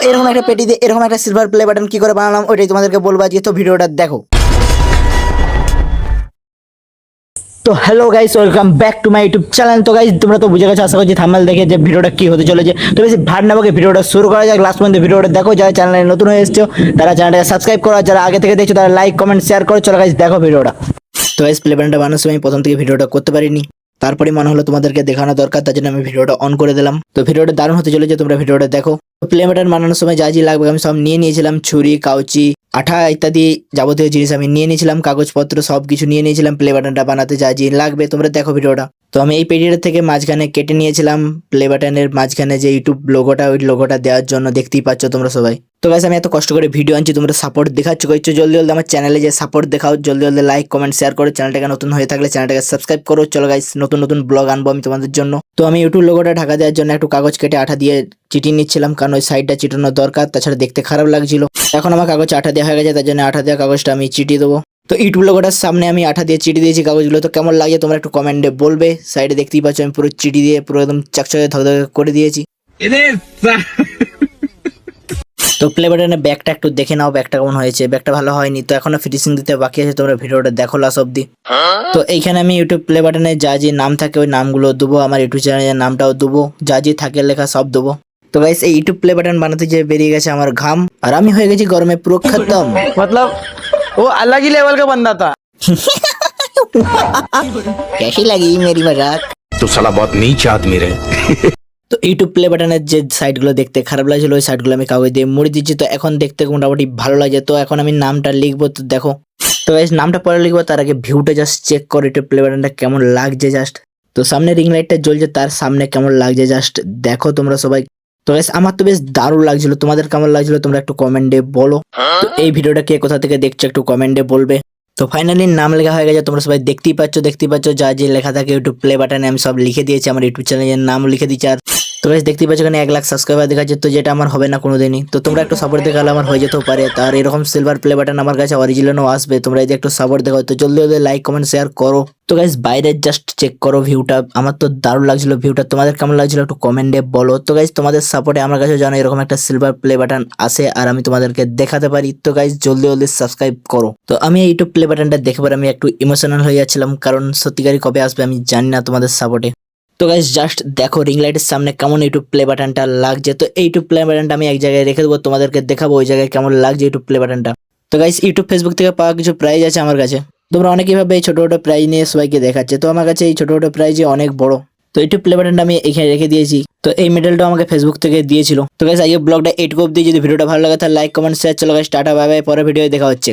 এরকম একটা পেটি দিয়ে এরকম একটা সিলভার প্লে বাটন কি করে বানালাম ওইটাই তোমাদেরকে বলবো আজকে, তো ভিডিওটা দেখো। তো hello guys, welcome back to my YouTube channel. তো গাইস তোমরা তো বুঝে গেছো আশা করছি থাম্বনেল দেখে যে ভিডিওটা কি হতে চলেছে। তো বেশি ভাট না বকে ভিডিওটা শুরু করা যাক। লাস্ট পর্যন্ত ভিডিওটা দেখো। যারা চ্যানেলে নতুন হয়ে এসেছো তারা চ্যানেলটাকে সাবস্ক্রাইব করো, আর যারা আগে থেকে দেখছো তারা লাইক কমেন্ট শেয়ার করো। চলো গাইস দেখো ভিডিওটা। তো গাইস প্লে বাটনটা বানানোর সময় প্রথম থেকে ভিডিওটা করতে পারিনি, তারপরে মনে হলো তোমাদেরকে দেখানো দরকার, তার জন্য আমি ভিডিওটা অন করে দিলাম। তো ভিডিওটা দারুণ হতে চলেছে, তোমরা ভিডিওটা দেখো। প্লে বাটন বানানোর সময় যা যা লাগবে আমি সব নিয়ে নিয়েছিলাম, ছুরি, কাউচি, আঠা ইত্যাদি যাবতীয় জিনিস আমি নিয়ে নিয়েছিলাম, কাগজপত্র সব কিছু নিয়ে নিয়েছিলাম প্লে বাটনটা বানাতে যা যা লাগবে। তোমরা দেখো ভিডিওটা। তো আমি এই পেটিটা থেকে মাঝখানে কেটে নিয়েছিলাম প্লে বাটনের মাঝখানে যে ইউটিউব লোগোটা, ওই লোগোটা দেওয়ার জন্য, দেখতেই পাচ্ছ তোমরা সবাই। তো গাইস আমি এত কষ্ট করে ভিডিও আনছি, তোমরা সাপোর্ট দেখাচ্ছ, করছো জলদি জলদি আমার চ্যানেলে যে সাপোর্ট দেখাও, জলদি জলদি লাইক কমেন্ট শেয়ার করো, চ্যানেলটাকে নতুন হয়ে থাকলে চ্যানেলটাকে সাবস্ক্রাইব করো। চলো গাইস নতুন নতুন ব্লগ আনবো আমি তোমাদের জন্য। তো আমি ইউটিউব লোগোটা ঢাকা দেওয়ার জন্য একটু কাগজ কেটে আঠা দিয়ে চিটিয়ে নিচ্ছিলাম, কারণ ওই সাইডটা চিটানো দরকার, তাছাড়া দেখতে খারাপ লাগছিল। এখন আমার কাগজ আঠা দেওয়া হয়ে গেছে, তার জন্য আঠা দেওয়া কাগজটা আমি চিটিয়ে দেবো। তো ইউটিউব লোগোটার সামনে আমি আঠা দিয়ে চিটি দিয়েছি কাগজগুলো। তো কেমন লাগে তোমরা একটু কমেন্টে বলবে। সাইডে দেখতেই পাচ্ছ আমি পুরো চিটি দিয়ে পুরো একদম চকচকে ধকধকে করে দিয়েছি। তো প্লে বাটনের ব্যাগটা একটু দেখে নাও, ব্যাগটা কেমন হয়েছে। ব্যাগটা ভালো হয়নি, তো এখনো ফিনিশিং দিতে বাকি আছে, তোমরা ভিডিওটা দেখো লাস্ট অব্দি। তো এইখানে আমি ইউটিউব প্লে বাটনে যা যে নাম থাকে ওই নামগুলো দেবো, আমার ইউটিউব চ্যানেলের নামটাও দেবো, যা যে থাকে লেখা সব দেবো। তো গাইস এই ইউটিউব প্লে বাটন বানাতে যে বেরিয়ে গেছে আমার ঘাম, আর আমি হয়ে গেছি গরমে পুরো খতম। मतलब वो अलग ही लेवल का बंदा था। कैसी लगी मेरी मजाक? तो साला बहुत नीच आदमी रहे। তো ইউটিউব প্লে বাটনের যে সাইডগুলো দেখতে খারাপ লাগছিল ওই সাইডগুলো আমি কাগজ দিয়ে মুড়ে দিচ্ছি। তো এখন দেখতে মোটামুটি ভালো লাগে। তো এখন আমি নামটা লিখবো, তো দেখো। তো গাইস নামটা পরে লিখবো, তার আগে ভিউটা জাস্ট চেক করো, ইউটিউব প্লে বাটনটা কেমন লাগছে জাস্ট। তো সামনে রিং লাইটটা জ্বলছে, তার সামনে কেমন লাগছে জাস্ট দেখো তোমরা সবাই। তো গাইস আমার তো বেশ দারুণ লাগছিল, তোমাদের কেমন লাগছিল তোমরা একটু কমেন্টে বলো। তো এই ভিডিওটা কে কোথা থেকে দেখছো একটু কমেন্টে বলবে। তো ফাইনালি নাম লেখা হয়ে গেছে, তোমরা সবাই দেখতেই পাচ্ছ যা যে লেখা থাকে ইউটিউব প্লে বাটনে আমি সব লিখে দিয়েছি, আমার ইউটিউব চ্যানেলের নাম লিখে দিচ্ছি। আর তো গাইস দেখতেই পাচ্ছ এখানে 1 লাখ সাবস্ক্রাইবার দেখাচ্ছে, তো যেটা আমার হবে না কোনোদিনই। তো তোমরা একটু সাপোর্ট দেখালে আমার হয়ে যেতেও পারে। তার এরকম সিলভার প্লে বাটন আমার কাছে অরিজিনালও আসবে, তোমরা যদি একটু সাপোর্ট দেখাও। তো জলদি জলদি লাইক কমেন্ট শেয়ার করো। তো গাইস বাইরে জাস্ট চেক করো ভিউটা, আমার তো দারুণ লাগছিল ভিউটা, তোমাদের কেমন লাগছিল একটু কমেন্টে বলো। তো গাইস তোমাদের সাপোর্টে আমার কাছে যেন এরকম একটা সিলভার প্লে বাটন আসে আর আমি তোমাদেরকে দেখাতে পারি। তো গাইস জলদি জলদি সাবস্ক্রাইব করো। তো আমি এই ইউটিউব প্লে বাটনটা দেখে পরে আমি একটু ইমোশনাল হয়ে যাচ্ছিলাম, কারণ সত্যিকারই কবে আসবে আমি জানি না তোমাদের সাপোর্টে। তো গাইস জাস্ট দেখো রিং লাইটের সামনে কেমন ইউটিউব প্লে বাটনটা লাগছে। তো এই ইউটিউব প্লে বাটনটা আমি এক জায়গায় রেখে দেবো, তোমাদেরকে দেখাবো ওই জায়গায় কেমন লাগছে ইউটিউব প্লে বাটনটা। তো গাইস ইউটিউব ফেসবুক থেকে পাওয়া কিছু প্রাইজ আছে আমার কাছে, তোমরা অনেকেই ভাবে এই ছোট ছোট প্রাইজ নিয়ে সবাইকে দেখাচ্ছে, তো আমার কাছে এই ছোট ছোট প্রাইজ অনেক বড়। তো ইউটিউব প্লে বাটনটা আমি এখানে রেখে দিয়েছি। তো এই মেডেলটা আমাকে ফেসবুক থেকে দিয়েছিল। তো গাইস আজকে ব্লগটা এইটুকু অবধি। যদি ভিডিওটা ভালো লাগে তাহলে লাইক কমেন্ট শেয়ার। চলো গাইস টাটা বাই বাই, পরের ভিডিও দেখা হচ্ছে।